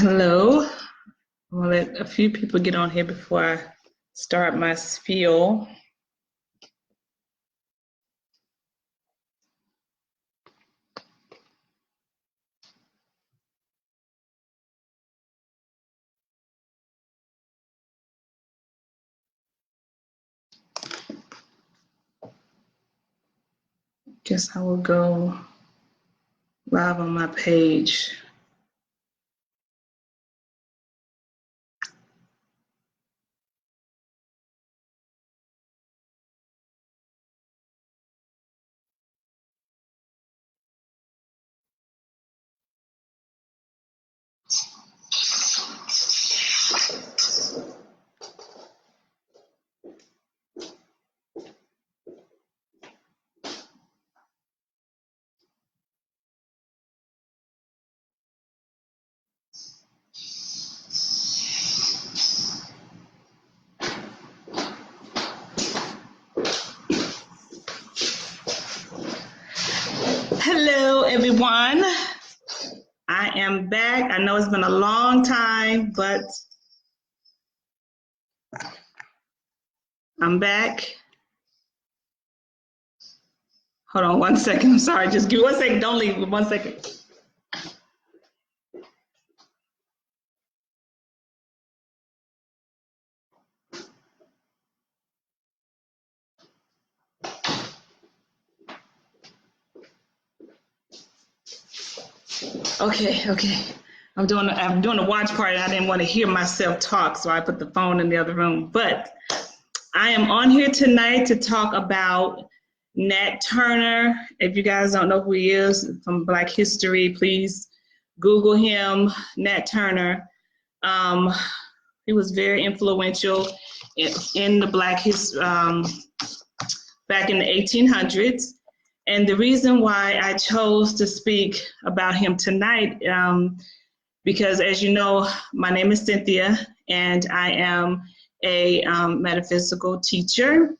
Hello. I'm gonna let a few people get on here before I start my spiel. Guess I will go live on my page. Hello, everyone. I am back. I know it's been a long time, but I'm back. Hold on 1 second. I'm sorry. Just give me 1 second. Don't leave. 1 second. Okay. I'm doing a watch party. I didn't want to hear myself talk, so I put the phone in the other room. But I am on here tonight to talk about Nat Turner. If you guys don't know who he is from Black history, please Google him, Nat Turner. He was very influential in the Black history back in the 1800s. And the reason why I chose to speak about him tonight, because as you know, my name is Cynthia, and I am a metaphysical teacher,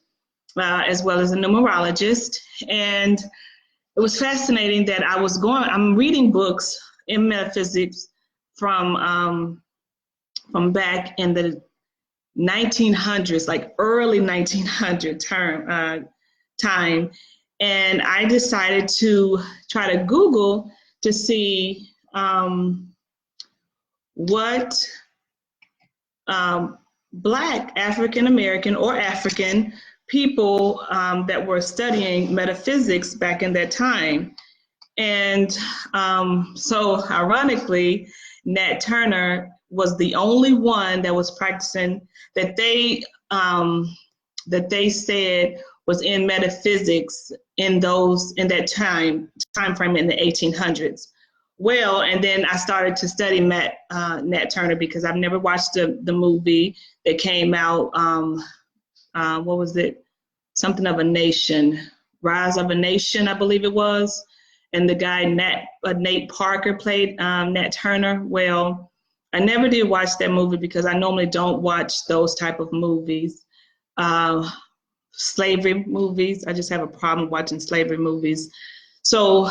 as well as a numerologist. And it was fascinating that I'm reading books in metaphysics from back in the 1900s, like early 1900 time. And I decided to try to Google to see what Black African American or African people that were studying metaphysics back in that time. And so ironically, Nat Turner was the only one that was practicing that they said was in metaphysics in that time frame in the 1800s. Well, and then I started to study Nat Turner because I've never watched the movie that came out. What was it? Something of a Nation, Rise of a Nation, I believe it was. And the guy Nate Parker played Nat Turner. Well, I never did watch that movie because I normally don't watch those type of movies. Slavery movies. I just have a problem watching slavery movies. So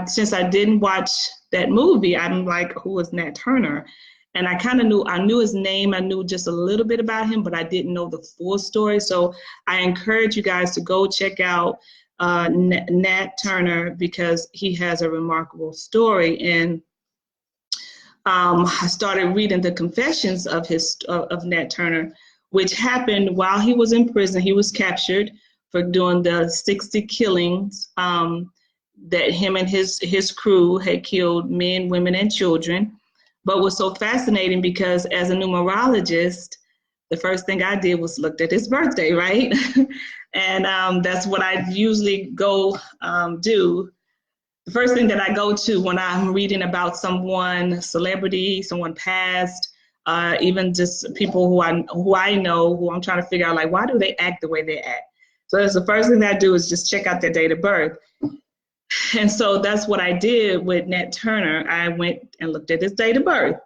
since I didn't watch that movie, I'm like, who was Nat Turner? And I knew his name. I knew just a little bit about him, but I didn't know the full story. So I encourage you guys to go check out Nat Turner because he has a remarkable story. And I started reading the Confessions of Nat Turner, which happened while he was in prison. He was captured for doing the 60 killings that him and his crew had killed men, women, and children. But was so fascinating because as a numerologist, the first thing I did was looked at his birthday, right? And that's what I usually go do. The first thing that I go to when I'm reading about celebrity, someone passed, even just people who I know, who I'm trying to figure out, like, why do they act the way they act? So that's the first thing that I do is just check out their date of birth. And so that's what I did with Nat Turner. I went and looked at his date of birth.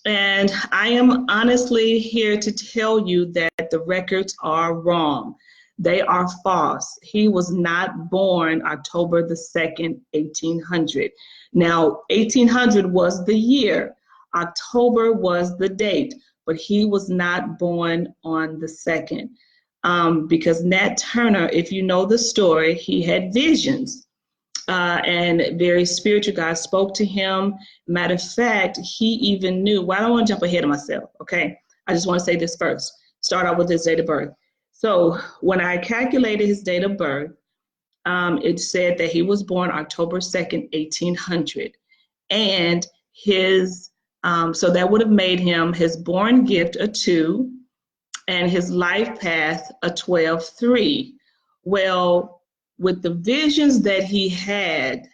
And I am honestly here to tell you that the records are wrong. They are false. He was not born October the 2nd, 1800. Now, 1800 was the year. October was the date, but he was not born on the 2nd. Because Nat Turner, if you know the story, he had visions. And very spiritual. God spoke to him. Matter of fact, he even knew. Well, I don't want to jump ahead of myself, okay? I just want to say this first. Start out with his date of birth. So when I calculated his date of birth, it said that he was born October 2nd, 1800. And his, so that would have made him his born gift a 2 and his life path a 12-3. Well, with the visions that he had,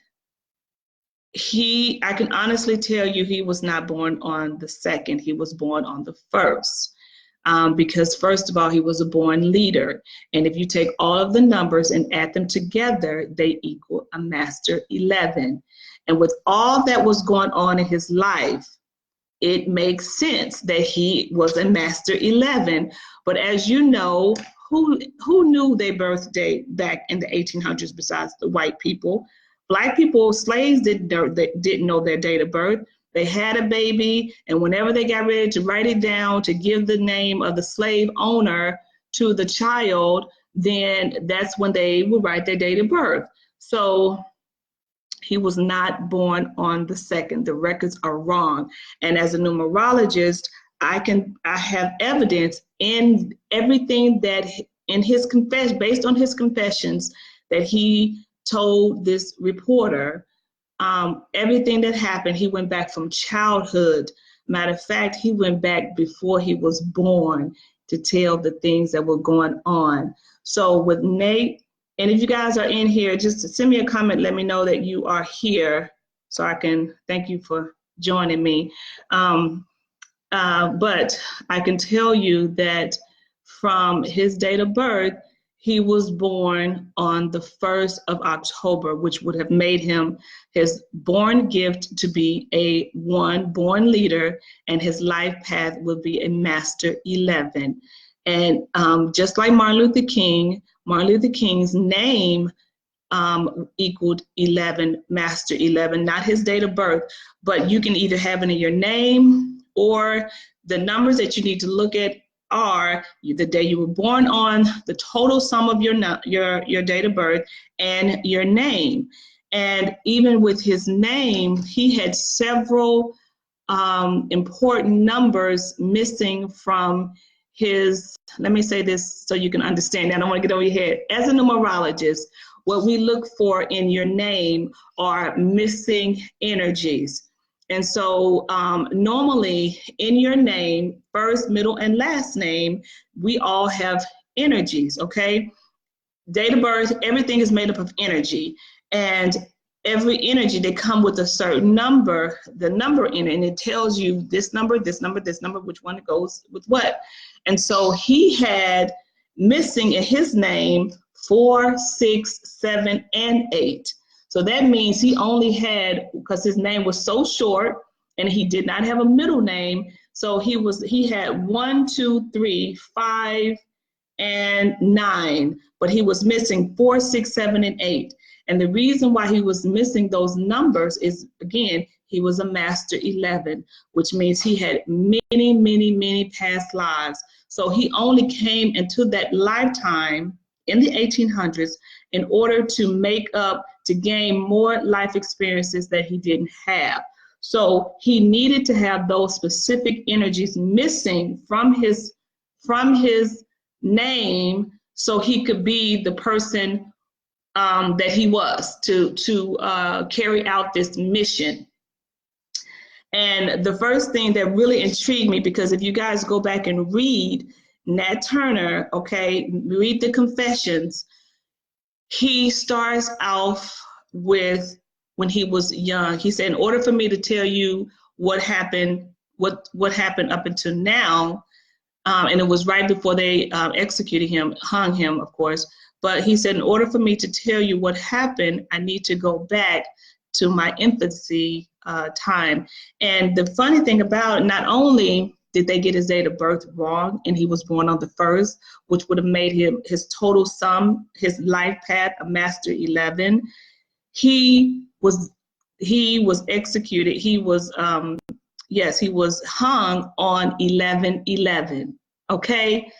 I can honestly tell you he was not born on the 2nd, he was born on the 1st. Because first of all, he was a born leader. And if you take all of the numbers and add them together, they equal a master 11. And with all that was going on in his life, it makes sense that he was a master 11. But as you know, who knew their birthday back in the 1800s besides the white people? Black people, slaves didn't know their date of birth. They had a baby, and whenever they got ready to write it down to give the name of the slave owner to the child, then that's when they would write their date of birth. So he was not born on the 2nd. The records are wrong. And as a numerologist, I have evidence in everything that in his confession, based on his confessions, that he told this reporter, everything that happened. He went back from childhood. Matter of fact, he went back before he was born to tell the things that were going on. So with Nate, and if you guys are in here, just send me a comment, let me know that you are here so I can thank you for joining me. But I can tell you that from his date of birth, he was born on the 1st of October, which would have made him his born gift to be a 1 born leader, and his life path would be a master 11. And just like Martin Luther King's name equaled 11, master 11, not his date of birth, but you can either have it in your name, or the numbers that you need to look at are the day you were born on, the total sum of your date of birth, and your name. And even with his name, he had several important numbers missing from his, let me say this so you can understand. I don't want to get over your head. As a numerologist, what we look for in your name are missing energies. And so normally in your name, first, middle, and last name, we all have energies, okay? Date of birth, everything is made up of energy. And every energy, they come with a certain number, the number in it, and it tells you this number, which one goes with what. And so he had missing in his name 4, 6, 7, and 8. So that means he only had, because his name was so short and he did not have a middle name, so he had 1, 2, 3, 5, and 9, but he was missing 4, 6, 7, and 8. And the reason why he was missing those numbers is, again, he was a master 11, which means he had many, many, many past lives. So he only came into that lifetime in the 1800s in order to make up, to gain more life experiences that he didn't have. So he needed to have those specific energies missing from his name so he could be the person that he was to carry out this mission. And the first thing that really intrigued me, because if you guys go back and read Nat Turner, okay, read the Confessions, he starts off with when he was young. He said, in order for me to tell you what happened up until now, and it was right before they executed him, hung him, of course. But he said, in order for me to tell you what happened, I need to go back to my infancy time. And the funny thing about it, not only did they get his date of birth wrong, and he was born on the 1st, which would have made him his total sum, his life path, a master 11. He was executed. He was Yes, he was hung on 11/11. Okay.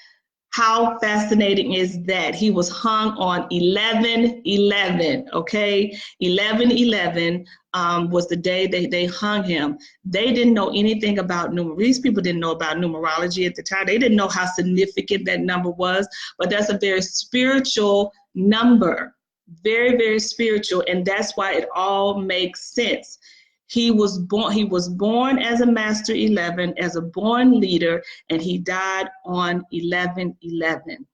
How fascinating is that? He was hung on 11/11. Okay. 11/11 was the day they hung him. They didn't know anything about numerology. These people didn't know about numerology at the time. They didn't know how significant that number was, but that's a very spiritual number. Very, very spiritual. And that's why it all makes sense. He was born as a master 11, as a born leader, and he died on 11/11.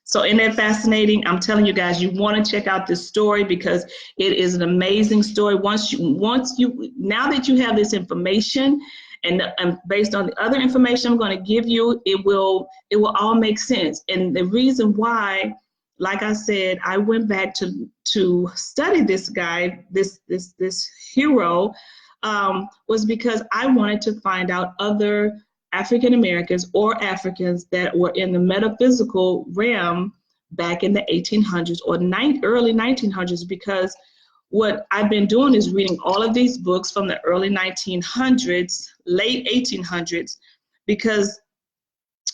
So isn't that fascinating? I'm telling you guys, you want to check out this story because it is an amazing story. Now that you have this information, and based on the other information I'm going to give you, it will all make sense. And the reason why, like I said, I went back to study this guy, this hero, was because I wanted to find out other African Americans or Africans that were in the metaphysical realm back in the 1800s or early 1900s, because what I've been doing is reading all of these books from the early 1900s, late 1800s, because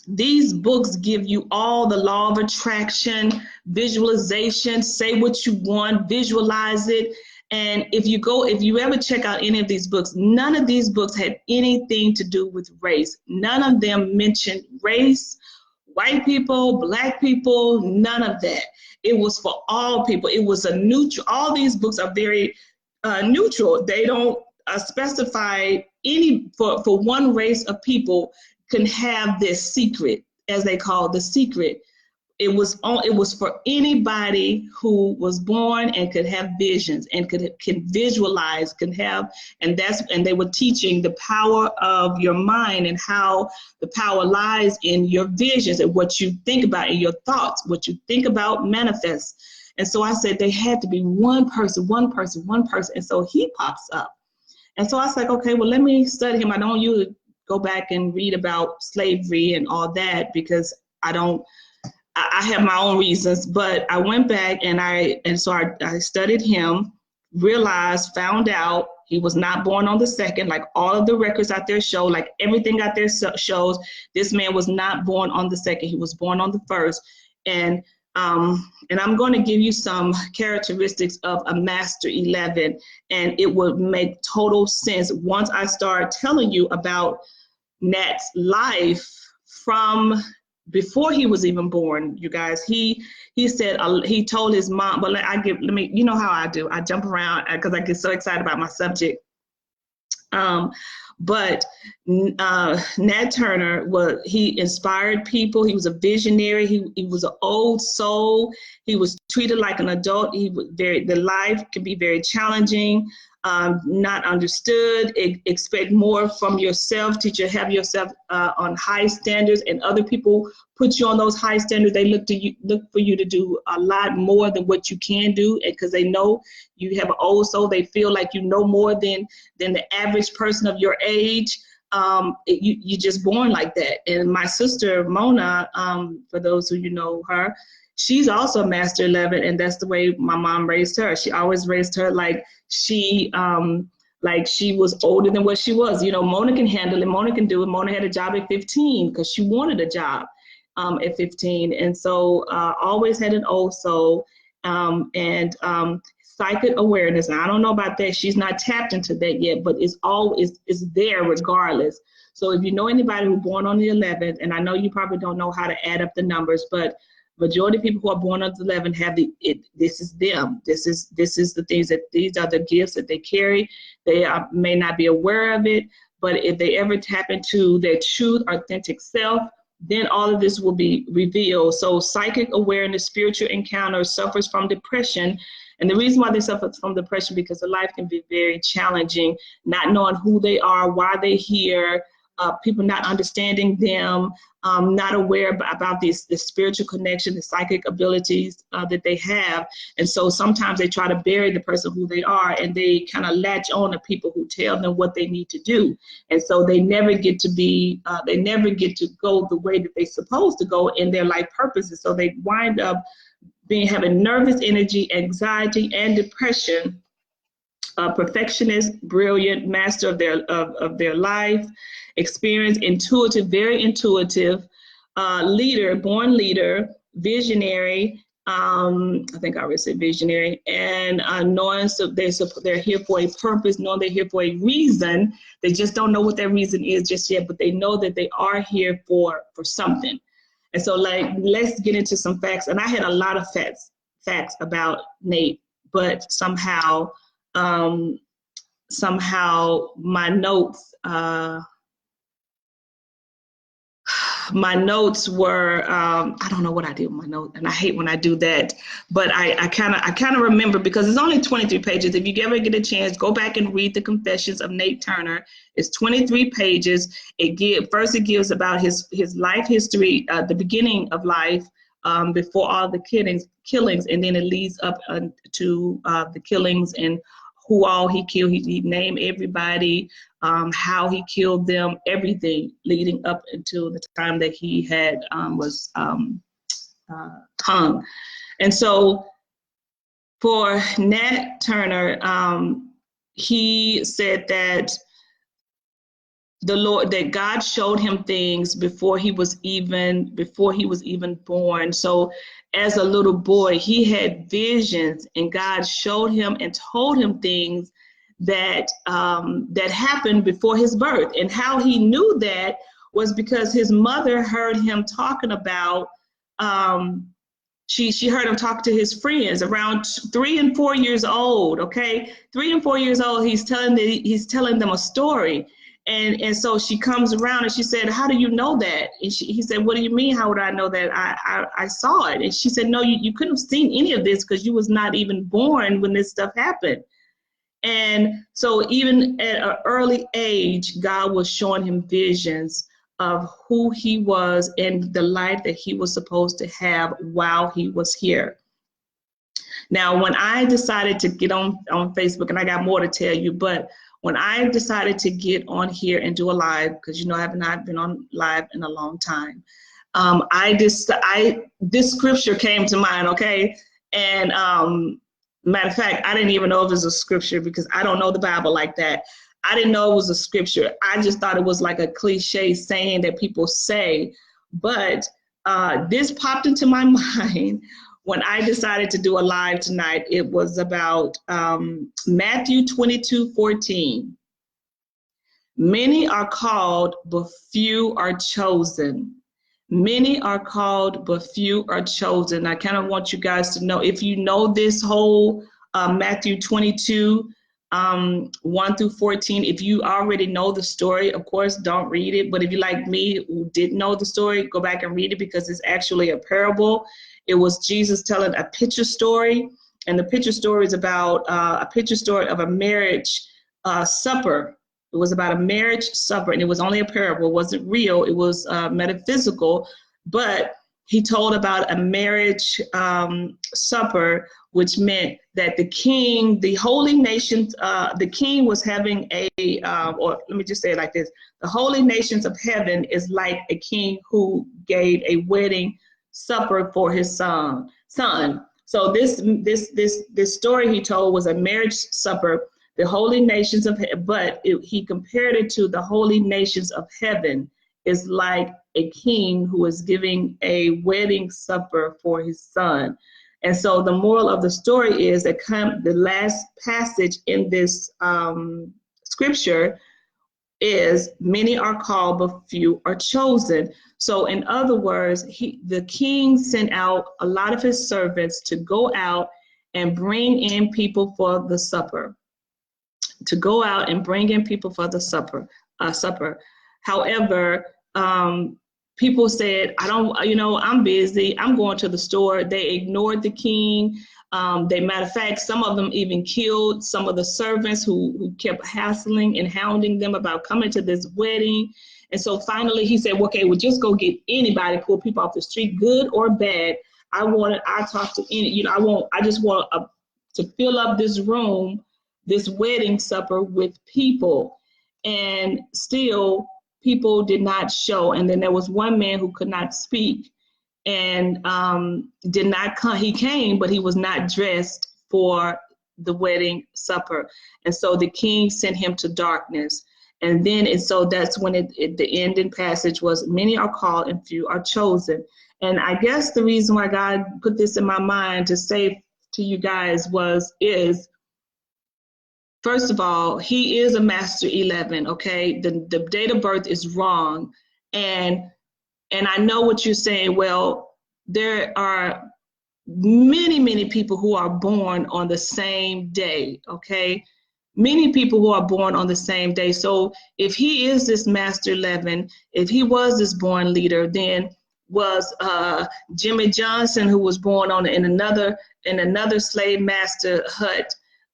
these books give you all the law of attraction, visualization, say what you want, visualize it. And if you ever check out any of these books, none of these books had anything to do with race. None of them mentioned race, white people, black people, none of that. It was for all people. It was a neutral. All these books are very neutral. They don't specify any for one race of people can have this secret, as they call the secret. It was for anybody who was born and could have visions and can visualize, and they were teaching the power of your mind and how the power lies in your visions and what you think about in your thoughts. What you think about manifests. And so I said they had to be one person. And so he pops up. And so I was like, okay, well, let me study him. I don't usually go back and read about slavery and all that because I have my own reasons, but I went back and I studied him, found out he was not born on the 2nd, like all of the records out there show, like everything out there shows, this man was not born on the 2nd, he was born on the 1st. And I'm going to give you some characteristics of a master 11, and it would make total sense once I start telling you about Nat's life from before he was even born. You guys, he said he told his mom, but you know how I do. I jump around because I get so excited about my subject. But Nat Turner he inspired people. He was a visionary. He was an old soul. He was treated like an adult. The life can be very challenging. Not understood, expect more from yourself, have yourself on high standards, and other people put you on those high standards. They look for you to do a lot more than what you can do, because they know you have an old soul. They feel like you know more than the average person of your age. You're just born like that. And my sister Mona, for those who know her, she's also a master 11, and that's the way my mom raised her. She always raised her like she was older than what she was. Mona can handle it. Mona can do it. Mona had a job at 15 because she wanted a job at 15. And so always had an old soul and psychic awareness. Now, I don't know about that. She's not tapped into that yet, but it's there regardless. So if you know anybody who's born on the 11th, and I know you probably don't know how to add up the numbers, but majority of people who are born on the 11 have this is them. This is the things these are the gifts that they carry. They may not be aware of it, but if they ever tap into their true, authentic self, then all of this will be revealed. So psychic awareness, spiritual encounter, suffers from depression. And the reason why they suffer from depression, because the life can be very challenging, not knowing who they are, why they're here, people not understanding them, not aware about the spiritual connection, the psychic abilities that they have. And so sometimes they try to bury the person who they are, and they kind of latch on to people who tell them what they need to do. And so they never get to go the way that they're supposed to go in their life purposes. So they wind up having nervous energy, anxiety, and depression perfectionist, brilliant, master of their life, experienced, intuitive, very intuitive, leader, born leader, visionary. I think I already said visionary, and knowing so they're here for a purpose, knowing they're here for a reason. They just don't know what that reason is just yet, but they know that they are here for something. And so, like, let's get into some facts. And I had a lot of facts about Nate, but somehow my notes. My notes were, I don't know what I did with my notes, and I hate when I do that, but I kind of remember, because it's only 23 pages. If you ever get a chance, go back and read the Confessions of Nat Turner. It's 23 pages. It gives about his life history, the beginning of life, before all the killings, and then it leads up to the killings and who all he killed. He named everybody, how he killed them, everything leading up until the time that he had was hung. And so for Nat Turner, he said that the Lord, that God showed him things before he was even born. So as a little boy, he had visions, and God showed him and told him things that happened before his birth. And how he knew that was because his mother heard him talking about, she heard him talk to his friends around 3 and 4 years old. Okay, 3 and 4 years old. He's telling them a story. And so she comes around and she said, "How do you know that?" And he said, "What do you mean? How would I know that? I saw it." And she said, "No, you couldn't have seen any of this because you was not even born when this stuff happened." And so even at an early age, God was showing him visions of who he was and the life that he was supposed to have while he was here. Now, when I decided to get on Facebook, and I got more to tell you, but when I decided to get on here and do a live, because I have not been on live in a long time, this scripture came to mind, okay? And matter of fact, I didn't even know it was a scripture because I don't know the Bible like that. I didn't know it was a scripture. I just thought it was like a cliche saying that people say. But this popped into my mind when I decided to do a live tonight. It was about Matthew 22:14. Many are called, but few are chosen. Many are called, but few are chosen. I kind of want you guys to know, if you know this whole Matthew 22, 1 through 14, if you already know the story, of course, don't read it. But if you, like me, who didn't know the story, go back and read it, because it's actually a parable. It was Jesus telling a picture story, and the picture story is about a picture story of a marriage supper. It was about a marriage supper, and it was only a parable. It wasn't real. It was metaphysical, but he told about a marriage supper, which meant that the king, the holy nations, the king was having or let me just say it like this: the holy nations of heaven is like a king who gave a wedding supper for his son. So this story he told was a marriage supper. The holy nations of heaven, but he compared it to the holy nations of heaven is like a king who is giving a wedding supper for his son. And so the moral of the story is that the last passage in this scripture is, many are called, but few are chosen. So in other words, the king sent out a lot of his servants to go out and bring in people for the supper. To go out and bring in people for the supper. However, people said, I'm busy, I'm going to the store. They ignored the king. Matter of fact, some of them even killed some of the servants who kept hassling and hounding them about coming to this wedding. And so finally he said, okay, well, just go get anybody, pull people off the street, good or bad. I talk to any, I just want to fill up this room, this wedding supper, with people. And still people did not show. And then there was one man who could not speak and did not come. He came, but he was not dressed for the wedding supper. And so the king sent him to darkness. And then, and so that's when the ending passage was, many are called and few are chosen. And I guess the reason why God put this in my mind to say to you guys is, first of all, he is a master 11, okay? The date of birth is wrong. And I know what you're saying. Well, there are many people who are born on the same day, okay? Many people who are born on the same day. So if he is this master 11, if he was this born leader, then was Jimmy Johnson, who was born in another slave master hut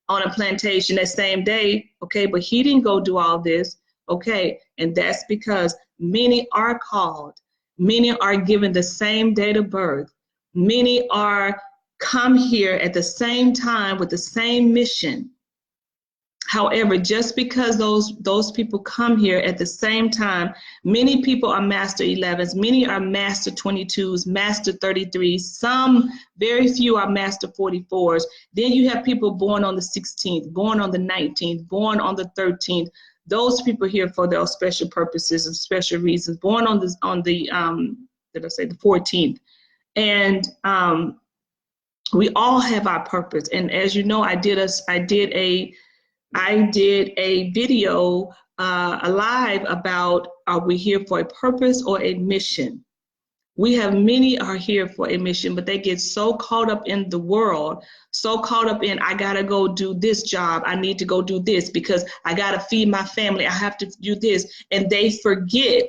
on a plantation that same day, okay? But he didn't go do all this, okay? And that's because many are called, many are given the same date of birth, many are come here at the same time with the same mission. However, just because those people come here at the same time, many people are master 11s, many are master 22s, master 33s, some, very few are master 44s. Then you have people born on the 16th, born on the 19th, born on the 13th. Those people here for their special purposes and special reasons, born on the 14th. And we all have our purpose. And as you know, I did a video, a live about, are we here for a purpose or a mission? Many are here for a mission, but they get so caught up in the world, so caught up in, I gotta go do this job, I need to go do this because I gotta feed my family, I have to do this. And they forget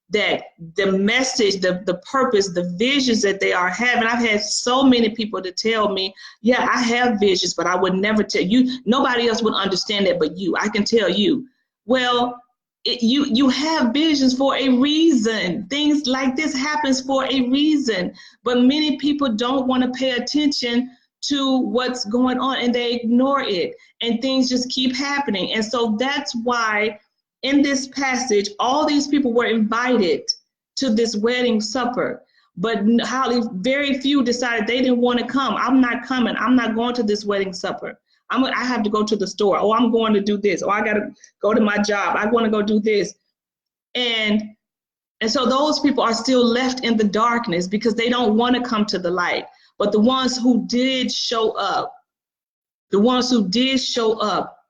that the message, the purpose, the visions that they are having. I've had so many people to tell me, yeah, I have visions, but I would never tell you. Nobody else would understand that but you. I can tell you. Well, you have visions for a reason. Things like this happens for a reason. But many people don't want to pay attention to what's going on, and they ignore it. And things just keep happening. And so that's why in this passage, all these people were invited to this wedding supper, but very few decided they didn't want to come. I'm not coming. I'm not going to this wedding supper. I have to go to the store. Oh, I'm going to do this. Oh, I got to go to my job. I want to go do this. And so those people are still left in the darkness because they don't want to come to the light. But the ones who did show up,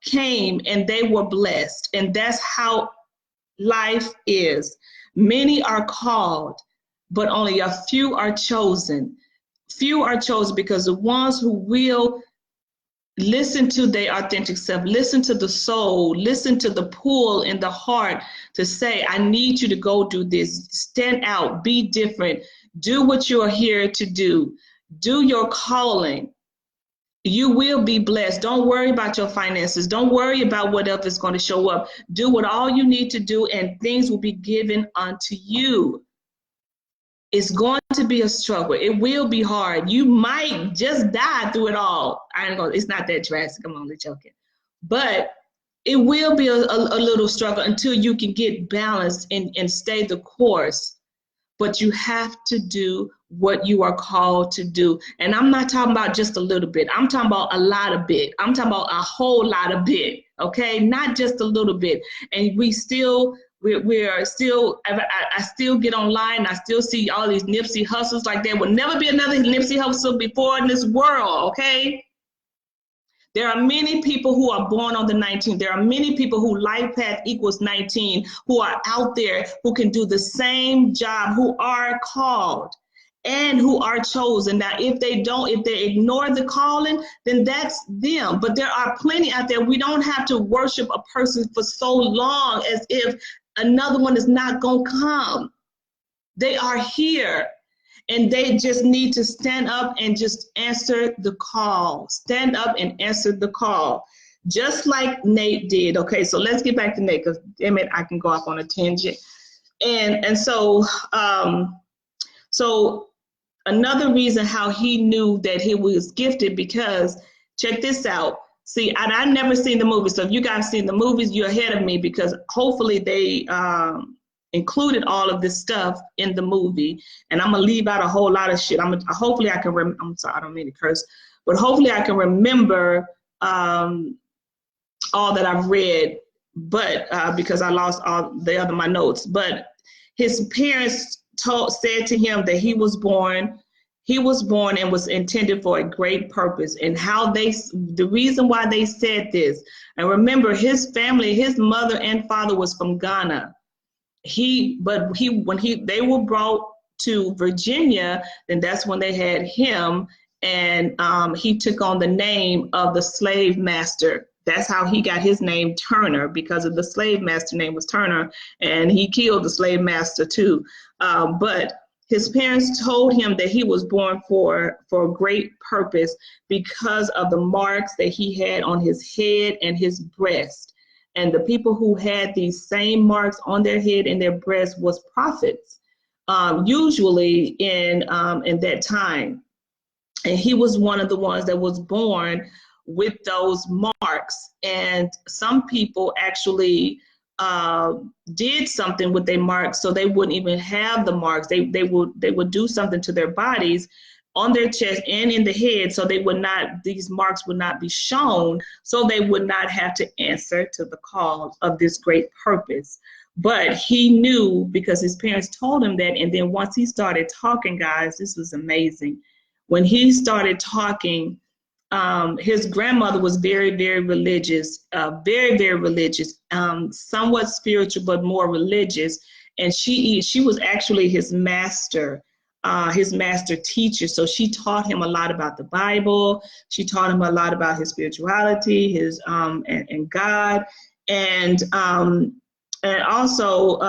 came and they were blessed. And that's how life is. Many are called, but only a few are chosen. Few are chosen because the ones who will listen to their authentic self, listen to the soul, listen to the pull in the heart to say, I need you to go do this, stand out, be different, do what you're here to do your calling. You will be blessed. Don't worry about your finances. Don't worry about what else is going to show up. Do what all you need to do, and things will be given unto you. It's going to be a struggle. It will be hard. You might just die through it all. It's not that drastic. I'm only joking. But it will be a little struggle until you can get balanced and stay the course. But you have to do what you are called to do. And I'm not talking about just a little bit. I'm talking about a lot of bit. I'm talking about a whole lot of bit, okay? Not just a little bit. And I still get online. I still see all these Nipsey hustles. Like there will never be another Nipsey hustle before in this world, okay? There are many people who are born on the 19th. There are many people who life path equals 19, who are out there, who can do the same job, who are called and who are chosen. Now, if they ignore the calling, then that's them. But there are plenty out there. We don't have to worship a person for so long as if another one is not going to come. They are here. And they just need to stand up and just answer the call. Stand up and answer the call. Just like Nate did. Okay, so let's get back to Nate, because damn it, I can go off on a tangent. And so another reason how he knew that he was gifted, because check this out. See, I never seen the movie. So if you guys seen the movies, you're ahead of me, because hopefully they included all of this stuff in the movie, and I'm gonna leave out a whole lot of shit. Hopefully I can I'm sorry, I don't mean to curse, but hopefully I can remember all that I've read, but because I lost all the other my notes. But his parents said to him that he was born and was intended for a great purpose. And the reason why they said this, and remember, his family, his mother and father was from Ghana. When they were brought to Virginia, then that's when they had him, and he took on the name of the slave master. That's how he got his name Turner, because of the slave master name was Turner, and he killed the slave master too. But his parents told him that he was born for a great purpose because of the marks that he had on his head and his breast. And the people who had these same marks on their head and their breast was prophets, usually in that time. And he was one of the ones that was born with those marks. And some people actually did something with their marks so they wouldn't even have the marks. They would do something to their bodies on their chest and in the head, so these marks would not be shown, so they would not have to answer to the call of this great purpose. But he knew, because his parents told him that. And then once he started talking, guys, this was amazing. When he started talking, his grandmother was very, very religious, very, very religious, somewhat spiritual, but more religious. And she was actually his master teacher. So she taught him a lot about the Bible. She taught him a lot about his spirituality, his and God, and also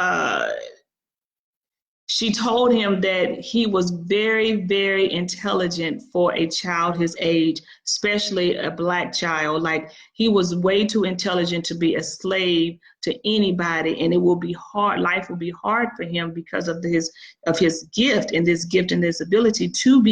she told him that he was very, very intelligent for a child his age, especially a Black child. Like, he was way too intelligent to be a slave to anybody, and it will be hard. Life will be hard for him because of his gift and this ability to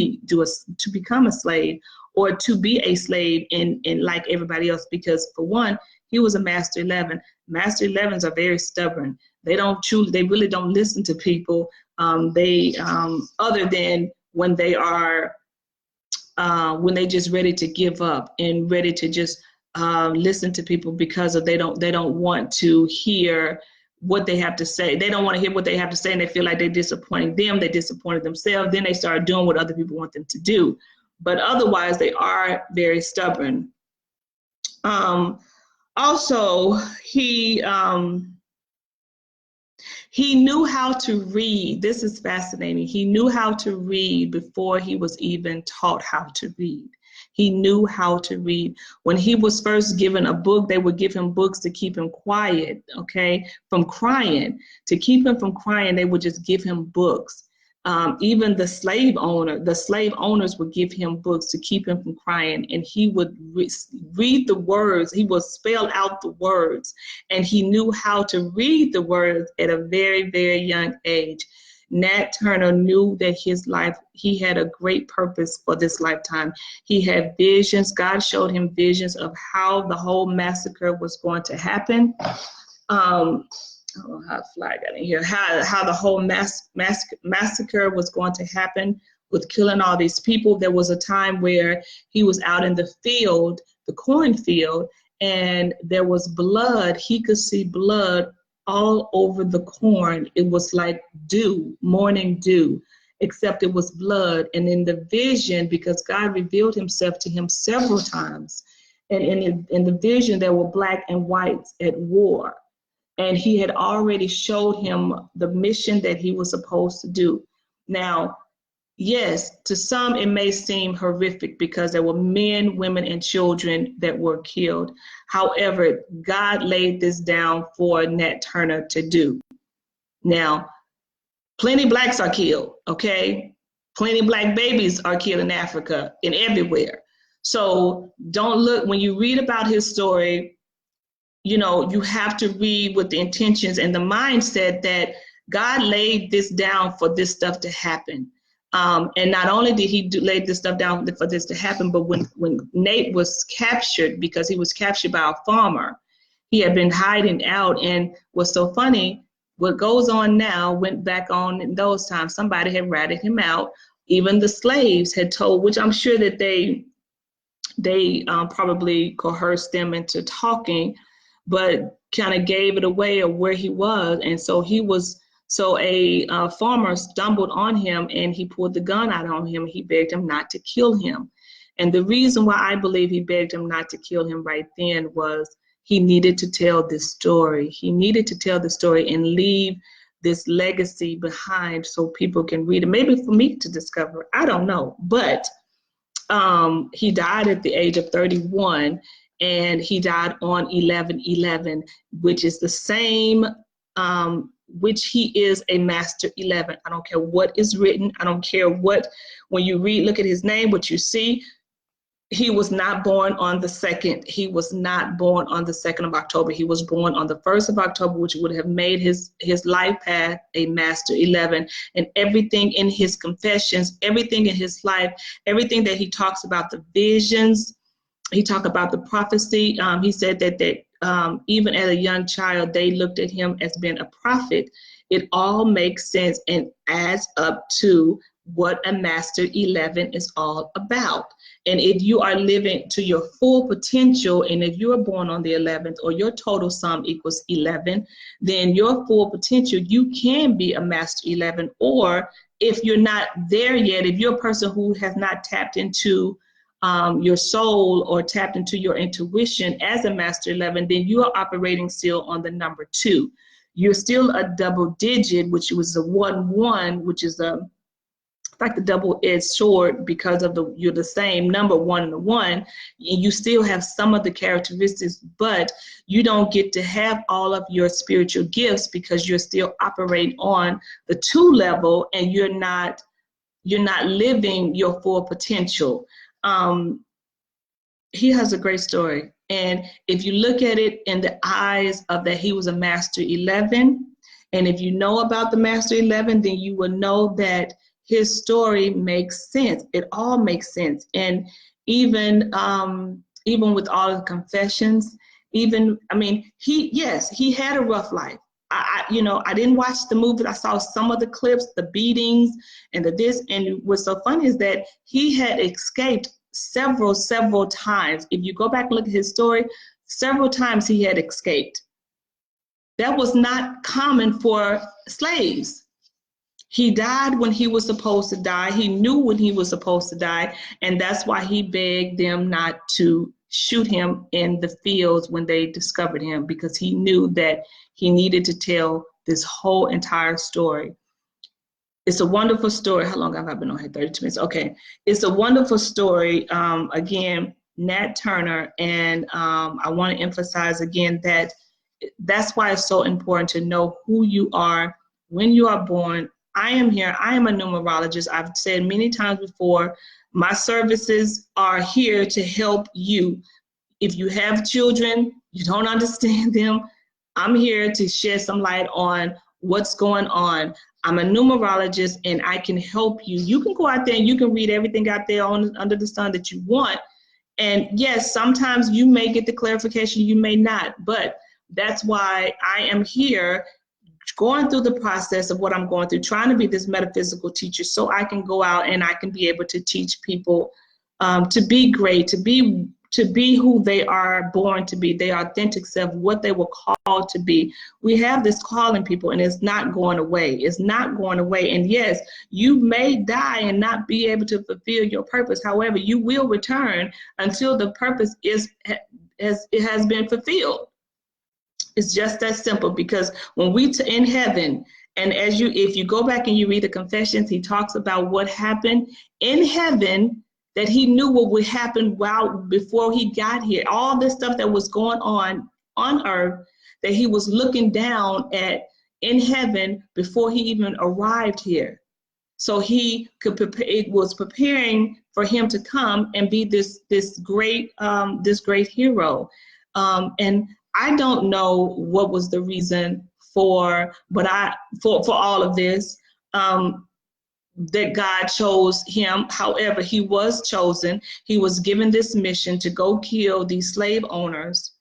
become a slave, or to be a slave in like everybody else. Because for one, he was a Master 11. Master 11s are very stubborn. They really don't listen to people. Other than when they are, when they just ready to give up and ready to just listen to people, because they don't want to hear what they have to say. They don't want to hear what they have to say, and they feel like they're disappointing them. They disappointed themselves. Then they start doing what other people want them to do. But otherwise, they are very stubborn. Also, he knew how to read. This is fascinating. He knew how to read before he was even taught how to read. He knew how to read. When he was first given a book, they would give him books to keep him quiet, okay, from crying. To keep him from crying, they would just give him books. Even the slave owners would give him books to keep him from crying, and he would read the words. He would spell out the words, and he knew how to read the words at a very, very young age. Nat Turner knew that he had a great purpose for this lifetime. He had visions. God showed him visions of how the whole massacre was going to happen. I don't know how the flag got in here, how the whole massacre was going to happen with killing all these people. There was a time where he was out in the field, the cornfield, and there was blood. He could see blood all over the corn. It was like dew, morning dew, except it was blood. And in the vision, because God revealed himself to him several times, and in the vision, there were black and whites at war. And he had already showed him the mission that he was supposed to do. Now, yes, to some it may seem horrific because there were men, women, and children that were killed. However, God laid this down for Nat Turner to do. Now, plenty blacks are killed, okay? Plenty black babies are killed in Africa and everywhere. So don't look, when you read about his story, you know, you have to read with the intentions and the mindset that God laid this down for this stuff to happen. And not only did he lay this stuff down for this to happen, but when Nate was captured, because he was captured by a farmer, he had been hiding out. And what's so funny, what goes on now went back on in those times. Somebody had ratted him out. Even the slaves had told, which I'm sure that they they probably coerced them into talking, but kind of gave it away of where he was. And so a farmer stumbled on him and he pulled the gun out on him. He begged him not to kill him. And the reason why I believe he begged him not to kill him right then was he needed to tell this story. He needed to tell the story and leave this legacy behind so people can read it. Maybe for me to discover, I don't know. But he died at the age of 31, and he died on 11/11, which is the same, which he is a master 11. I don't care what is written. I don't care what, when you read, look at his name, what you see. He was not born on the 2nd. He was not born on the 2nd of October. He was born on the 1st of October, which would have made his life path a master 11. And everything in his confessions, everything in his life, everything that he talks about, the visions, he talked about the prophecy. He said that even as a young child, they looked at him as being a prophet. It all makes sense and adds up to what a master 11 is all about. And if you are living to your full potential, and if you are born on the 11th, or your total sum equals 11, then your full potential, you can be a master 11. Or if you're not there yet, if you're a person who has not tapped into your soul or tapped into your intuition as a master 11, then you are operating still on the number 2. You're still a double digit, which was a 1-1, which is like the double-edged sword, because of you're the same number, 1 and 1, and you still have some of the characteristics, but you don't get to have all of your spiritual gifts because you're still operating on the 2 level, and you're not living your full potential. He has a great story, and if you look at it in the eyes of that he was a master 11, and if you know about the master 11, then you will know that his story makes sense. It all makes sense. And even with all of the confessions, he had a rough life. I didn't watch the movie. I saw some of the clips, the beatings and this. And what's so funny is that he had escaped several times. If you go back and look at his story, several times he had escaped. That was not common for slaves. He died when he was supposed to die. He knew when he was supposed to die, and that's why he begged them not to shoot him in the fields when they discovered him, because he knew that he needed to tell this whole entire story. It's a wonderful story. How long have I been on here? 32 minutes. Okay. It's a wonderful story. Again, Nat Turner, and I want to emphasize again that that's why it's so important to know who you are when you are born. I am here. I am a numerologist. I've said many times before, my services are here to help you. If you have children, you don't understand them, I'm here to shed some light on what's going on. I'm a numerologist, and I can help you. You can go out there and you can read everything out there under the sun that you want. And yes, sometimes you may get the clarification, you may not, but that's why I am here, going through the process of what I'm going through, trying to be this metaphysical teacher so I can go out and I can be able to teach people to be great, to be who they are born to be, their authentic self, what they were called to be. We have this calling, people, and it's not going away. It's not going away. And yes, you may die and not be able to fulfill your purpose. However, you will return until the purpose has been fulfilled. It's just that simple, because when in heaven, and if you go back and you read the Confessions, he talks about what happened in heaven, that he knew what would happen before he got here. All this stuff that was going on earth, that he was looking down at in heaven before he even arrived here. So he could prepare. It was preparing for him to come and be this great hero. And I don't know what was the reason for all of this, that God chose him. However, he was chosen. He was given this mission to go kill these slave owners.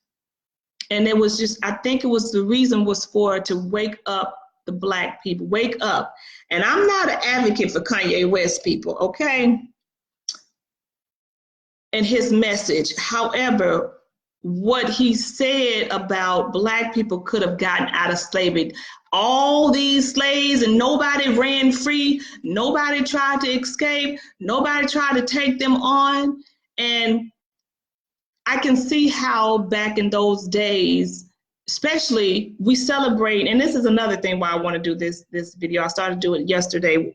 And it was just, I think the reason was to wake up the Black people, wake up. And I'm not an advocate for Kanye West, people, okay? and his message. However, what he said about Black people could have gotten out of slavery. All these slaves and nobody ran free. Nobody tried to escape. Nobody tried to take them on. And I can see how back in those days, especially we celebrate, and this is another thing why I want to do this video. I started doing it yesterday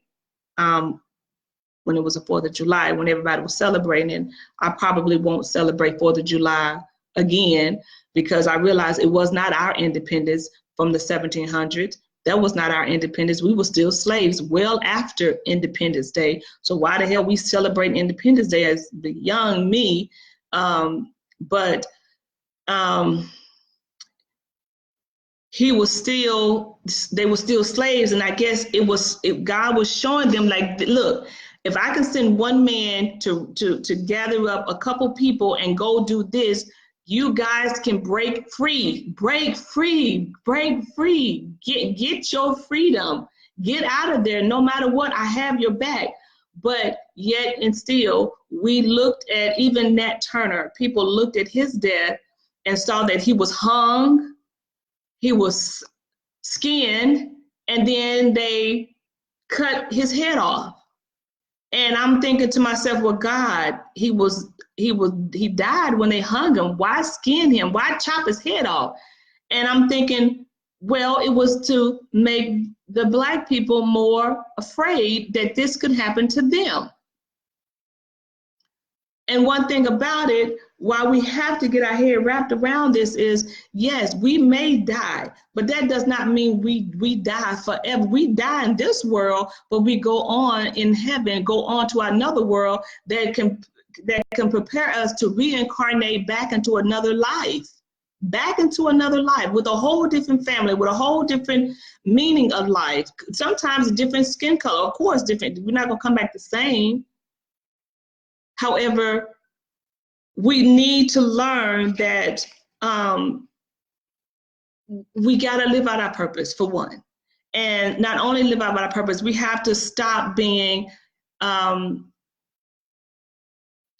when it was the 4th of July, when everybody was celebrating. I probably won't celebrate 4th of July again because I realized it was not our independence from the 1700s. That was not our independence. We were still slaves well after Independence Day. So why the hell we celebrate Independence Day as the young me? But he was still, they were still slaves. And I guess God was showing them, like, look, if I can send one man to gather up a couple people and go do this, you guys can break free, get your freedom, get out of there. No matter what, I have your back. But yet and still, we looked at even Nat Turner. People looked at his death and saw that he was hung, he was skinned, and then they cut his head off. And I'm thinking to myself, well, God, he died when they hung him. Why skin him? Why chop his head off? And I'm thinking, well, it was to make the Black people more afraid that this could happen to them. And one thing about it, why we have to get our head wrapped around this is, yes, we may die, but that does not mean we die forever. We die in this world, but we go on in heaven, go on to another world that can prepare us to reincarnate back into another life. Back into another life with a whole different family, with a whole different meaning of life. Sometimes a different skin color, of course, different. We're not gonna come back the same. However, we need to learn that we gotta live out our purpose, for one. And not only live out our purpose, we have to stop being, and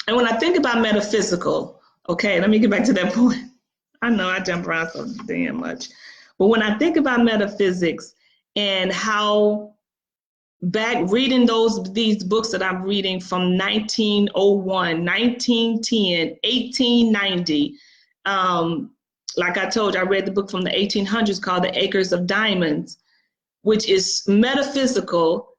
when I think about metaphysical, okay, let me get back to that point. I know I jump around so damn much. But when I think about metaphysics and how back reading these books that I'm reading from 1901, 1910, 1890, like I told you, I read the book from the 1800s called The Acres of Diamonds, which is metaphysical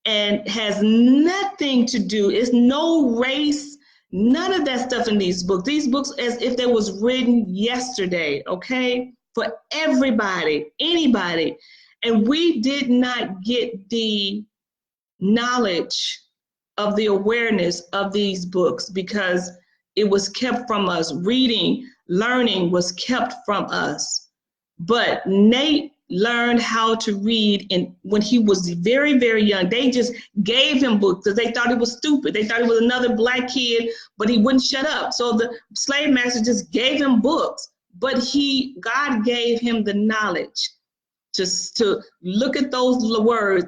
and has nothing to do, it's no race, none of that stuff in these books. These books as if they was written yesterday, okay? For everybody, anybody. And we did not get the knowledge of the awareness of these books because it was kept from us. Reading, learning was kept from us. But Nate learned how to read when he was very, very young. They just gave him books because they thought he was stupid. They thought he was another Black kid, but he wouldn't shut up. So the slave master just gave him books, but God gave him the knowledge to look at those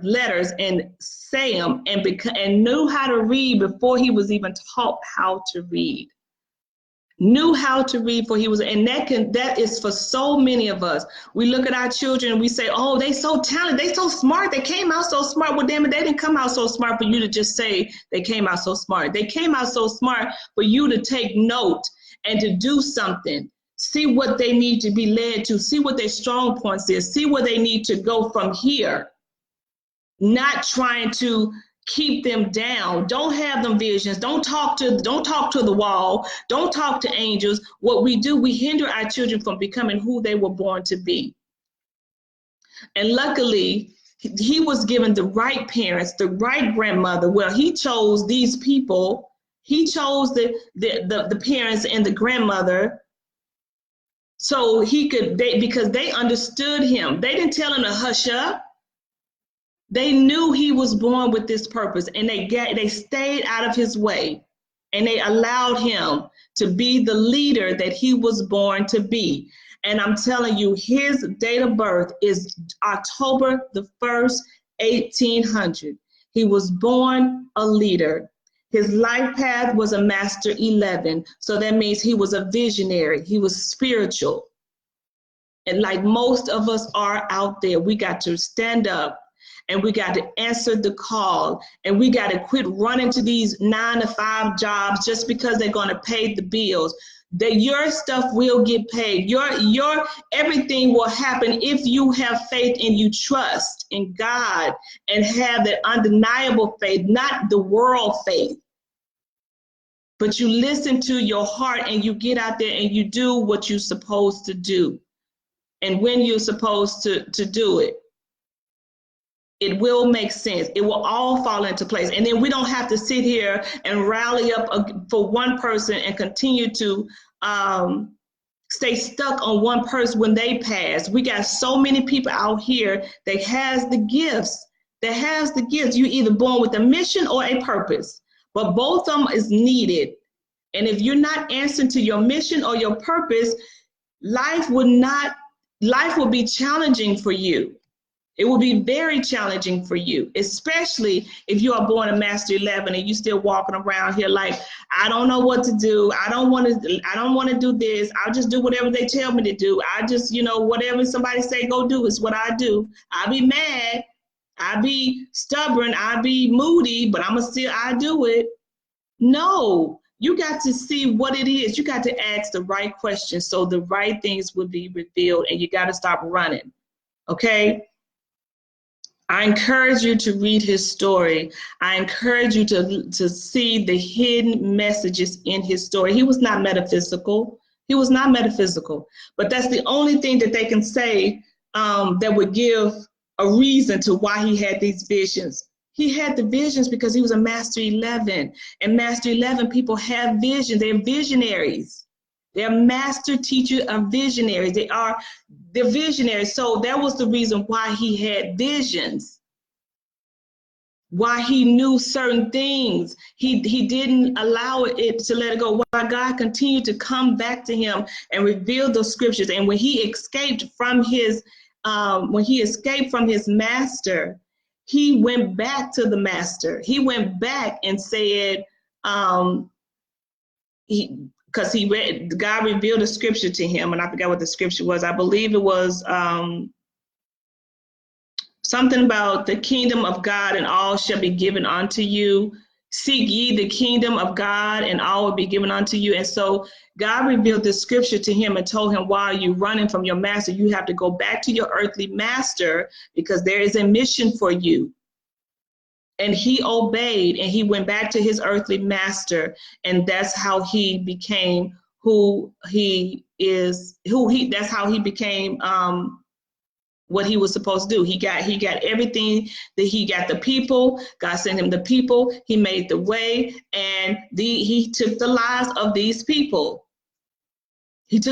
letters and say them and knew how to read before he was even taught how to read. Knew how to read before he was, and that is for so many of us. We look at our children and we say, oh, they so talented, they so smart, they came out so smart. Well, damn it, they didn't come out so smart for you to just say they came out so smart. They came out so smart for you to take note and to do something. See what they need to be led to, see what their strong points is, see where they need to go from here. Not trying to keep them down. Don't have them visions. Don't talk to the wall. Don't talk to angels. What we do, we hinder our children from becoming who they were born to be. And luckily, he was given the right parents, the right grandmother. Well, he chose these people. He chose the parents and the grandmother. So because they understood him. They didn't tell him to hush up. They knew he was born with this purpose, and they stayed out of his way, and they allowed him to be the leader that he was born to be. And I'm telling you, his date of birth is October the 1st, 1800. He was born a leader. His life path was a master 11. So that means he was a visionary. He was spiritual. And like most of us are out there, we got to stand up and we got to answer the call, and we got to quit running to these 9-to-5 jobs just because they're going to pay the bills. That your stuff will get paid. Your everything will happen if you have faith and you trust in God and have that undeniable faith, not the world faith. But you listen to your heart and you get out there and you do what you're supposed to do. And when you're supposed to do it, it will make sense. It will all fall into place. And then we don't have to sit here and rally up for one person and continue to stay stuck on one person when they pass. We got so many people out here that has the gifts. You're either born with a mission or a purpose, but both of them is needed. And if you're not answering to your mission or your purpose, life will be challenging for you. It will be very challenging for you, especially if you are born a master 11 and you still walking around here like, I don't know what to do. I don't want to do this. I'll just do whatever they tell me to do. I just, whatever somebody say go do is what I do. I'll be mad. I'll be stubborn. I'll be moody, but I do it. No, you got to see what it is. You got to ask the right questions so the right things will be revealed, and you got to stop running. Okay? I encourage you to read his story. I encourage you to see the hidden messages in his story. He was not metaphysical. But that's the only thing that they can say that would give a reason to why he had these visions. He had the visions because he was a master 11. And master 11 people have visions. They're visionaries. They're master teachers of visionaries. They're visionaries. So that was the reason why he had visions, why he knew certain things. He didn't allow it to let it go. Why God continued to come back to him and reveal the scriptures. And when he escaped from his master, he went back to the master. He went back and said, because God revealed a scripture to him, and I forgot what the scripture was. I believe it was something about the kingdom of God, and all shall be given unto you. Seek ye the kingdom of God, and all will be given unto you. And so God revealed the scripture to him and told him, while you're running from your master, you have to go back to your earthly master because there is a mission for you. And he obeyed, and he went back to his earthly master, and that's how he became that's how he became what he was supposed to do. He got everything, that he got the people. God sent him the people. He made the way, and he took the lives of these people. And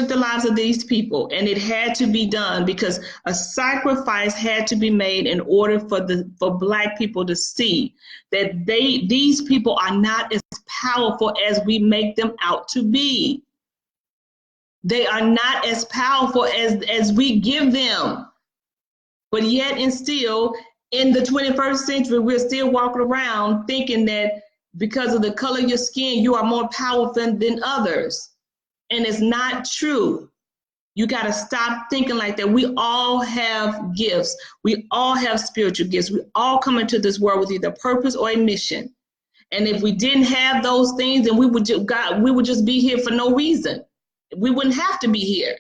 it had to be done because a sacrifice had to be made in order for Black people to see that these people are not as powerful as we make them out to be. They are not as powerful as we give them. But yet and still, in the 21st century, we're still walking around thinking that because of the color of your skin, you are more powerful than others. And it's not true. You got to stop thinking like that. We all have gifts. We all have spiritual gifts. We all come into this world with either purpose or a mission. And if we didn't have those things, then we would just be here for no reason. We wouldn't have to be here.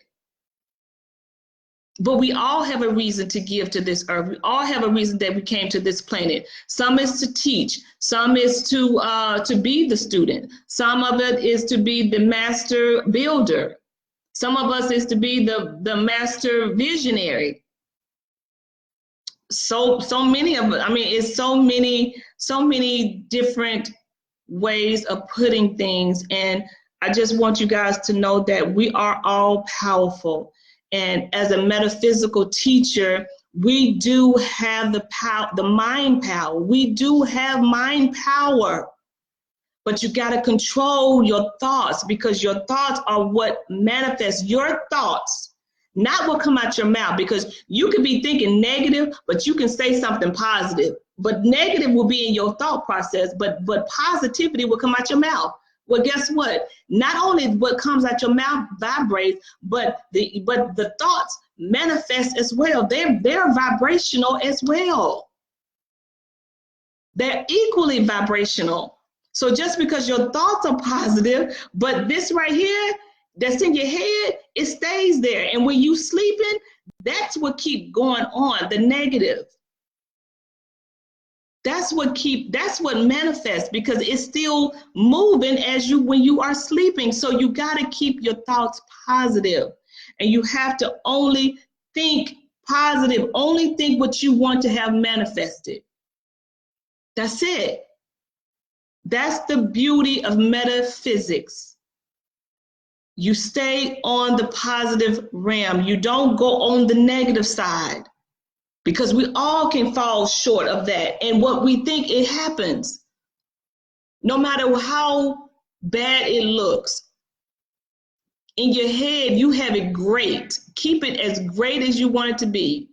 But we all have a reason to give to this earth. We all have a reason that we came to this planet. Some is to teach. Some is to be the student. Some of it is to be the master builder. Some of us is to be the master visionary. So many of it. I mean, it's so many different ways of putting things. And I just want you guys to know that we are all powerful. And as a metaphysical teacher, we do have the power, the mind power. We do have mind power, but you got to control your thoughts, because your thoughts are what manifests your thoughts, not what come out your mouth, because you could be thinking negative, but you can say something positive. But negative will be in your thought process, but positivity will come out your mouth. Well, guess what? Not only what comes out your mouth vibrates, but the thoughts manifest as well. They're vibrational as well. They're equally vibrational. So just because your thoughts are positive, but this right here that's in your head, it stays there. And when you sleeping, that's what keep going on, the negative. That's what manifests, because it's still moving when you are sleeping. So you got to keep your thoughts positive, and you have to only think positive, only think what you want to have manifested. That's it. That's the beauty of metaphysics. You stay on the positive realm. You don't go on the negative side, because we all can fall short of that. And what we think, it happens. No matter how bad it looks, in your head, you have it great. Keep it as great as you want it to be,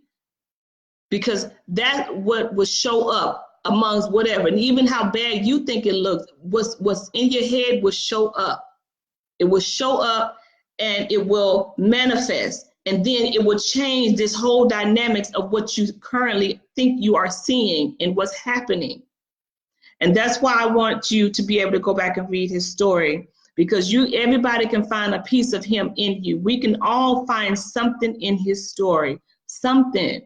because that's what will show up amongst whatever. And even how bad you think it looks, what's in your head will show up. It will show up and it will manifest. And then it will change this whole dynamics of what you currently think you are seeing and what's happening. And that's why I want you to be able to go back and read his story, because everybody can find a piece of him in you. We can all find something in his story, something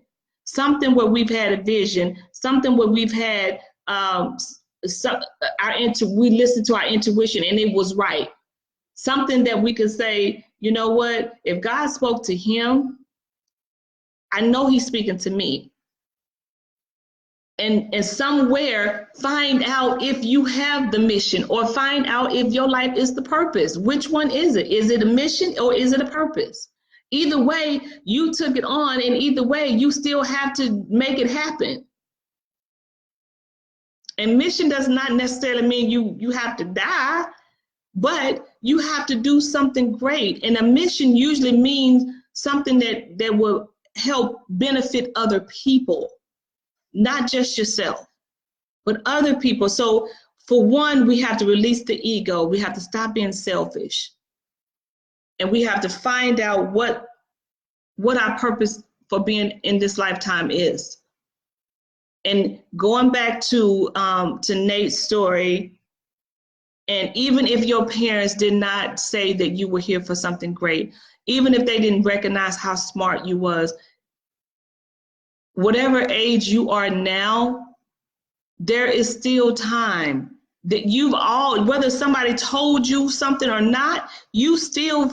where we've had a vision, something where we've had we listened to our intuition and it was right. Something that we could say, you know what, if God spoke to him, I know he's speaking to me. And somewhere find out if you have the mission, or find out if your life is the purpose. Which one is it? Is it a mission or is it a purpose? Either way, you took it on, and either way, you still have to make it happen. And mission does not necessarily mean you have to die, but you have to do something great. And a mission usually means something that will help benefit other people, not just yourself, but other people. So for one, we have to release the ego. We have to stop being selfish. And we have to find out what our purpose for being in this lifetime is. And going back to Nate's story, and even if your parents did not say that you were here for something great, even if they didn't recognize how smart you was, whatever age you are now, there is still time that whether somebody told you something or not, you still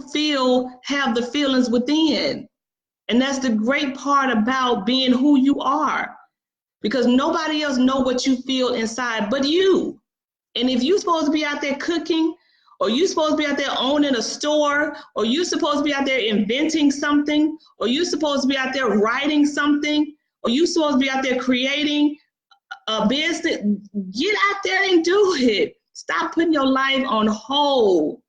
have the feelings within. And that's the great part about being who you are, because nobody else know what you feel inside but you. And if you're supposed to be out there cooking, or you're supposed to be out there owning a store, or you're supposed to be out there inventing something, or you're supposed to be out there writing something, or you're supposed to be out there creating a business, get out there and do it. Stop putting your life on hold.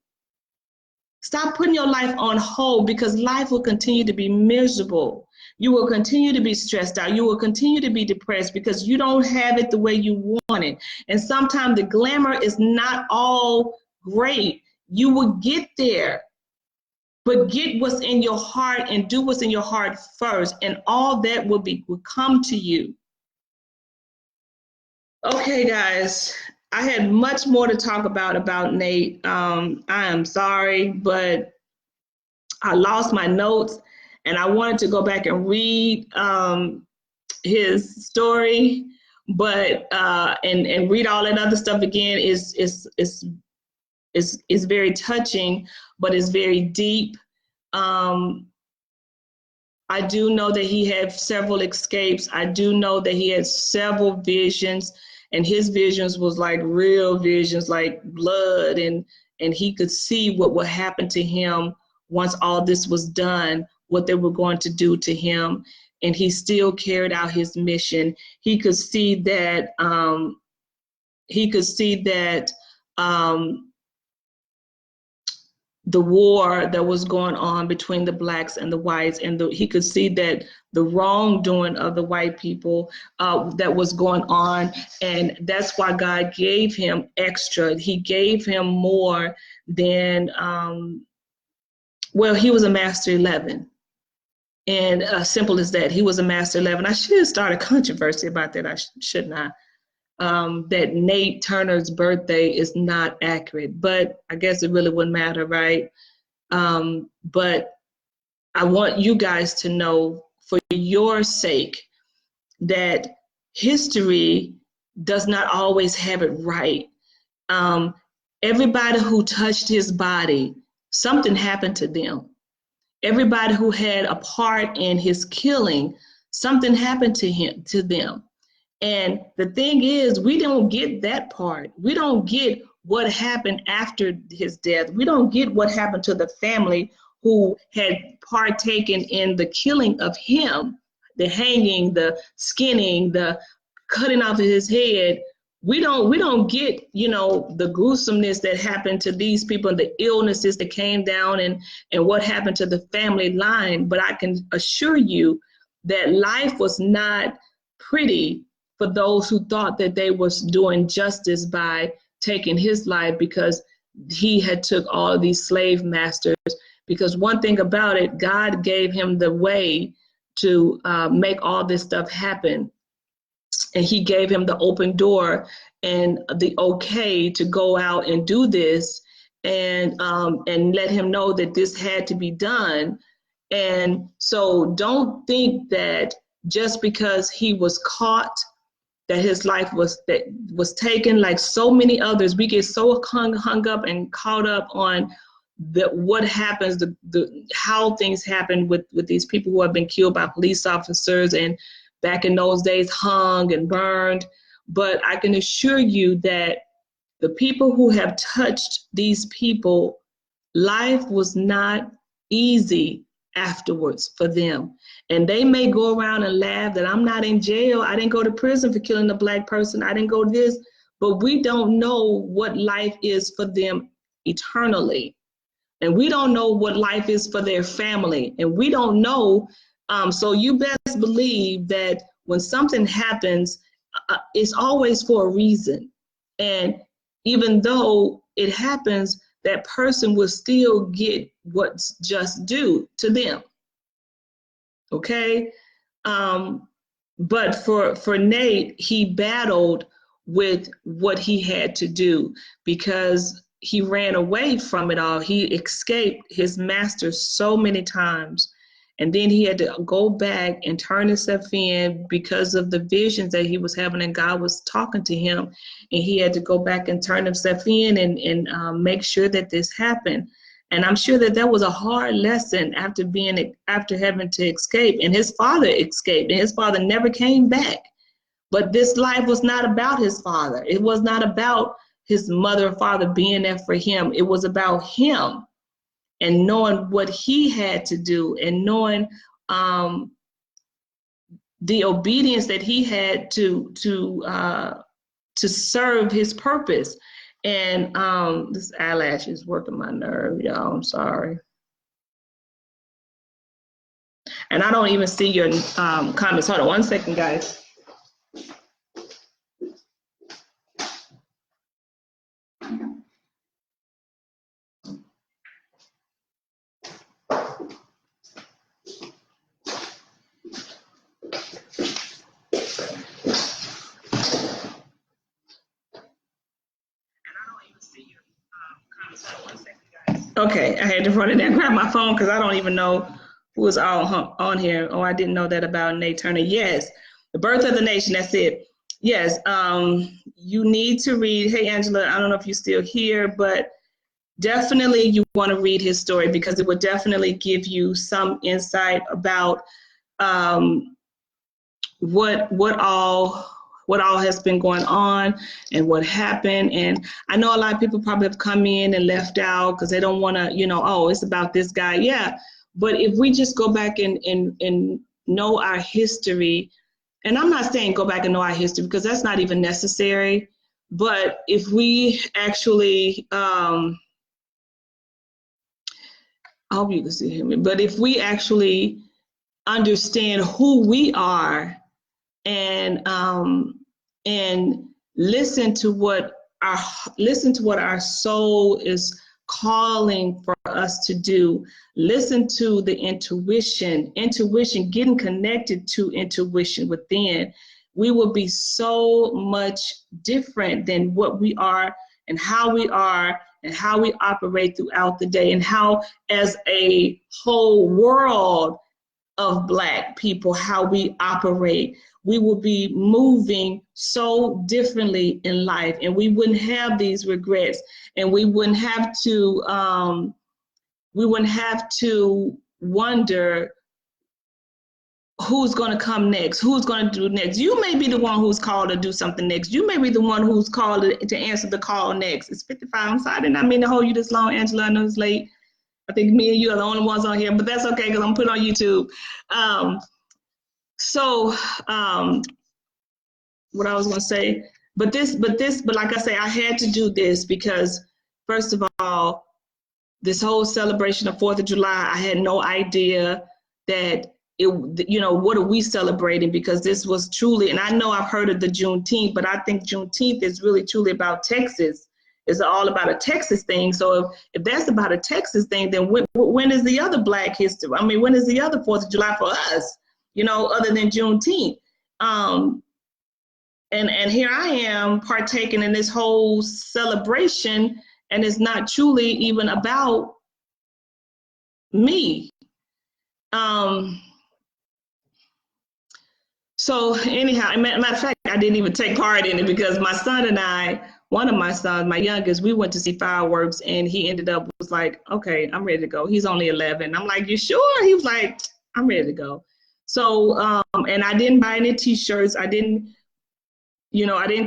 Stop putting your life on hold, because life will continue to be miserable. You will continue to be stressed out. You will continue to be depressed because you don't have it the way you want it. And sometimes the glamour is not all great. You will get there, but get what's in your heart and do what's in your heart first, and all that will come to you. Okay, guys, I had much more to talk about Nate. I am sorry, but I lost my notes, and I wanted to go back and read his story, but and read all that other stuff again is very touching, but it's very deep. I do know that he had several escapes. I do know that he had several visions, and his visions was like real visions, like blood, and he could see what would happen to him once all this was done, what they were going to do to him. And he still carried out his mission. He could see that the war that was going on between the blacks and the whites, and he could see that the wrongdoing of the white people that was going on, and that's why God gave him extra. He gave him more than, well, he was a master 11. And simple as that, he was a master 11. I should start a controversy about that. I should not. That Nat Turner's birthday is not accurate, but I guess it really wouldn't matter, right? But I want you guys to know, for your sake, that history does not always have it right. Everybody who touched his body, something happened to them. Everybody who had a part in his killing, something happened to them. And the thing is, we don't get that part. We don't get what happened after his death. We don't get what happened to the family who had partaken in the killing of him, the hanging, the skinning, the cutting off of his head. We don't get, the gruesomeness that happened to these people, the illnesses that came down, and what happened to the family line. But I can assure you that life was not pretty for those who thought that they was doing justice by taking his life, because he had took all of these slave masters. Because one thing about it, God gave him the way to make all this stuff happen. And he gave him the open door and the okay to go out and do this, and let him know that this had to be done. And so don't think that just because he was caught, that his life was taken. Like so many others, we get so hung up and caught up on what happens, how things happen with these people who have been killed by police officers, and back in those days hung and burned. But I can assure you that the people who have touched these people, life was not easy afterwards for them. And they may go around and laugh that I'm not in jail, I didn't go to prison for killing a black person, I didn't go to this, but we don't know what life is for them eternally. And we don't know what life is for their family, and we don't know. So you best believe that when something happens, it's always for a reason. And even though it happens, that person will still get what's just due to them. Okay? But for Nat, he battled with what he had to do, because he ran away from it all. He escaped his master so many times. And then he had to go back and turn himself in because of the visions that he was having, and God was talking to him. And he had to go back and turn himself in and make sure that this happened. And I'm sure that was a hard lesson after having to escape. And his father escaped, and his father never came back. But this life was not about his father. It was not about his mother and father being there for him. It was about him, and knowing what he had to do, and knowing the obedience that he had to serve his purpose. And this eyelash is working my nerve, y'all. I'm sorry. And I don't even see your comments. Hold on one second, guys. Okay, I had to run in there and grab my phone because I don't even know who is all on here. Oh, I didn't know that about Nat Turner. Yes, The Birth of the Nation, that's it. Yes, you need to read. Hey, Angela, I don't know if you're still here, but definitely you want to read his story, because it will definitely give you some insight about what all has been going on and what happened. And I know a lot of people probably have come in and left out because they don't want to, oh, it's about this guy. Yeah, but if we just go back and know our history, and I'm not saying go back and know our history because that's not even necessary, but if we actually I hope you can see him. But if we actually understand who we are and listen to what our soul is calling for us to do, listen to the intuition, getting connected to intuition within, we will be so much different than what we are and how we are and how we operate throughout the day, and how as a whole world of Black people, how we operate. We will be moving so differently in life, and we wouldn't have these regrets, and we wouldn't have to wonder who's going to come next, who's going to do next. You may be the one who's called to do something next. You may be the one who's called to answer the call next. It's 55. I'm sorry, I did not mean to hold you this long, Angela. I know it's late. I think me and you are the only ones on here, but that's okay because I'm putting on YouTube. What I was going to say, but like I say, I had to do this because, first of all, this whole celebration of 4th of July, I had no idea that what are we celebrating? Because this was truly, and I know I've heard of the Juneteenth, but I think Juneteenth is really truly about Texas. It's all about a Texas thing. So if that's about a Texas thing, then when is the other Black history? I mean, when is the other 4th of July for us, other than Juneteenth? And here I am partaking in this whole celebration, and it's not truly even about me. So anyhow, matter of fact, I didn't even take part in it because my son and I, one of my sons, my youngest, we went to see fireworks, and he was like, okay, I'm ready to go. He's only 11. I'm like, you sure? He was like, I'm ready to go. So, and I didn't buy any t-shirts. I didn't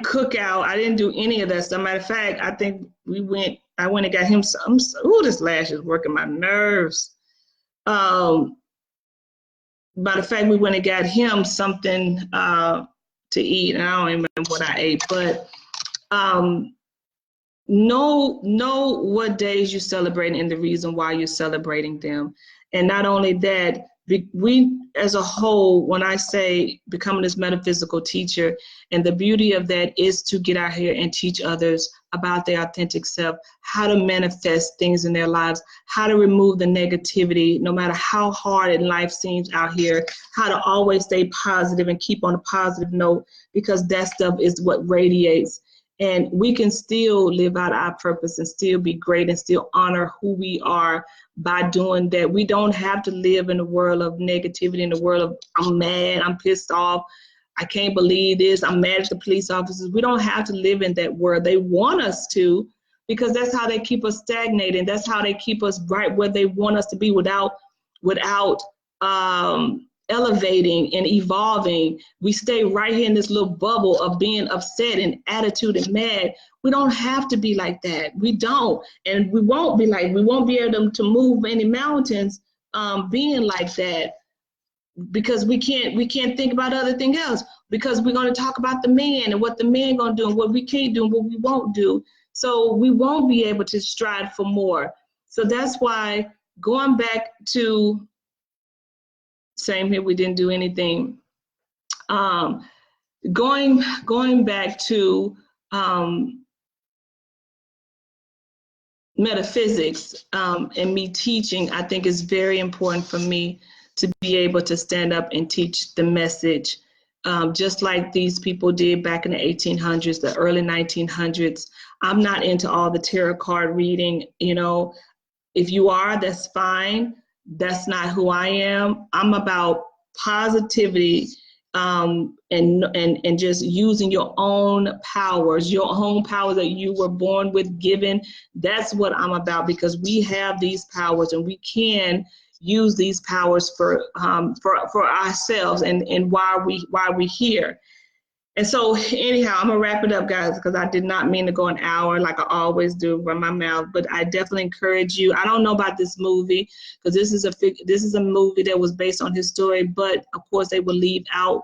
cook out. I didn't do any of that stuff. Matter of fact, I think I went and got him some, this lash is working my nerves. Matter of fact, we went and got him something to eat, and I don't even remember what I ate, but know what days you're celebrating and the reason why you're celebrating them. And not only that, we as a whole, when I say becoming this metaphysical teacher, and the beauty of that is to get out here and teach others about their authentic self, how to manifest things in their lives, how to remove the negativity, no matter how hard in life seems out here, how to always stay positive and keep on a positive note, because that stuff is what radiates. And we can still live out our purpose and still be great and still honor who we are by doing that. We don't have to live in a world of negativity, in the world of I'm mad, I'm pissed off, I can't believe this, I'm mad at the police officers. We don't have to live in that world. They want us to, because that's how they keep us stagnated. That's how they keep us right where they want us to be without elevating and evolving. We stay right here in this little bubble of being upset and attitude and mad. We don't have to be like that. We don't, and we won't be able to move any mountains being like that, because we can't think about other thing else, because we're going to talk about the man and what the man going to do and what we can't do and what we won't do. So we won't be able to strive for more. So that's why going back to, same here, we didn't do anything. Going back to metaphysics and me teaching, I think is very important for me to be able to stand up and teach the message, just like these people did back in the 1800s, the early 1900s. I'm not into all the tarot card reading. If you are, that's fine. That's not who I am. I'm about positivity and just using your own powers that you were born with, given. That's what I'm about, because we have these powers and we can use these powers for ourselves and why we here. And so anyhow, I'm gonna wrap it up, guys, because I did not mean to go an hour like I always do, run my mouth. But I definitely encourage you. I don't know about this movie, because this is a movie that was based on his story, but of course they will leave out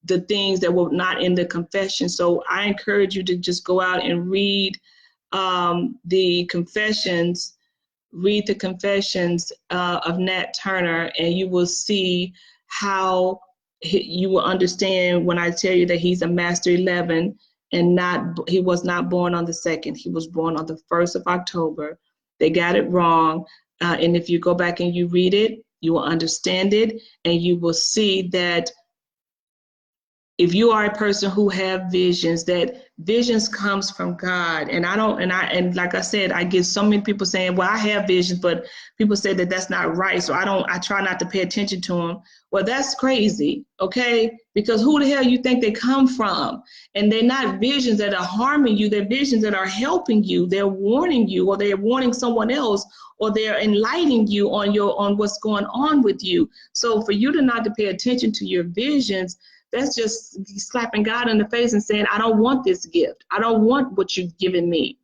the things that were not in the confession. So I encourage you to just go out and read the confessions, read the Confessions of Nat Turner, and you will see how you will understand when I tell you that he's a Master 11 and he was not born on the 2nd. He was born on the 1st of October. They got it wrong. And if you go back and you read it, you will understand it, and you will see that if you are a person who have visions, that visions comes from God. And like I said, I get so many people saying, well, I have visions, but people say that that's not right. So I try not to pay attention to them. Well, that's crazy. Okay. Because who the hell you think they come from? And they're not visions that are harming you. They're visions that are helping you. They're warning you, or they're warning someone else, or they're enlightening you on what's going on with you. So for you to not to pay attention to your visions, that's just slapping God in the face and saying, I don't want this gift. I don't want what you've given me.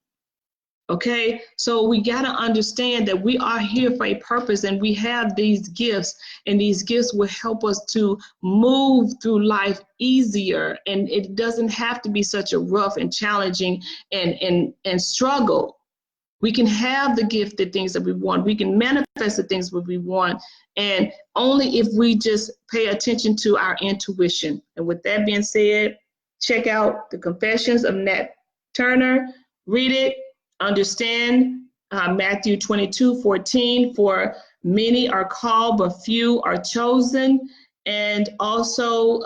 Okay, so we got to understand that we are here for a purpose, and we have these gifts, and these gifts will help us to move through life easier. And it doesn't have to be such a rough and challenging and struggle. We can have the gifted things that we want. We can manifest the things that we want. And only if we just pay attention to our intuition. And with that being said, check out the Confessions of Nat Turner. Read it, understand Matthew 22:14. For many are called, but few are chosen. And also,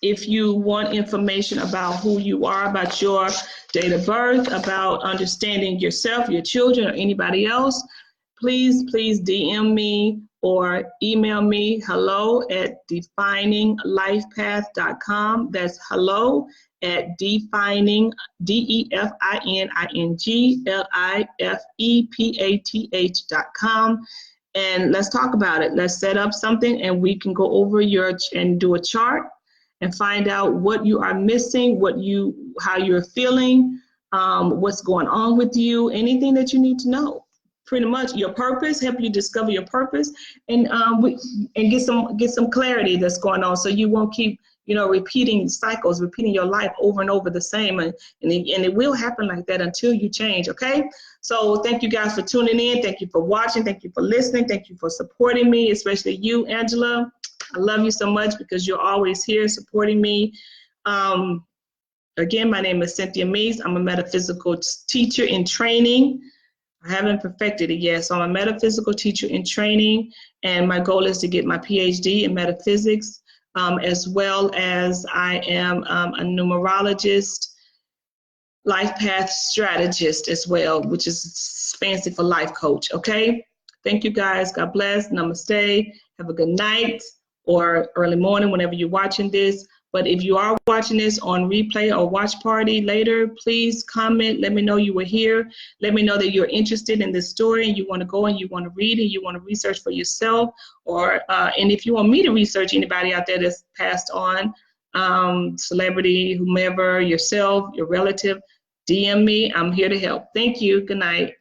if you want information about who you are, about your date of birth, about understanding yourself, your children, or anybody else, please DM me or email me, hello@defininglifepath.com. That's hello@defining, DEFININGLIFEPATH.com. And let's talk about it. Let's set up something, and we can go over and do a chart and find out what you are missing, how you're feeling, what's going on with you, anything that you need to know. Pretty much your purpose, help you discover your purpose, and get some clarity that's going on, so you won't keep repeating cycles, repeating your life over and over the same, and it will happen like that until you change. Okay, so thank you guys for tuning in. Thank you for watching. Thank you for listening. Thank you for supporting me, especially you, Angela. I love you so much because you're always here supporting me. Again, my name is Cynthia Meese. I'm a metaphysical teacher in training. I haven't perfected it yet, so I'm a metaphysical teacher in training, and my goal is to get my PhD in metaphysics, as well as I am a numerologist, life path strategist as well, which is fancy for life coach. Okay, thank you guys. God bless. Namaste. Have a good night or early morning whenever you're watching this. But if you are watching this on replay or watch party later, please comment. Let me know you were here. Let me know that you're interested in this story and you want to go and you want to read and you want to research for yourself. And if you want me to research anybody out there that's passed on, celebrity, whomever, yourself, your relative, DM me. I'm here to help. Thank you. Good night.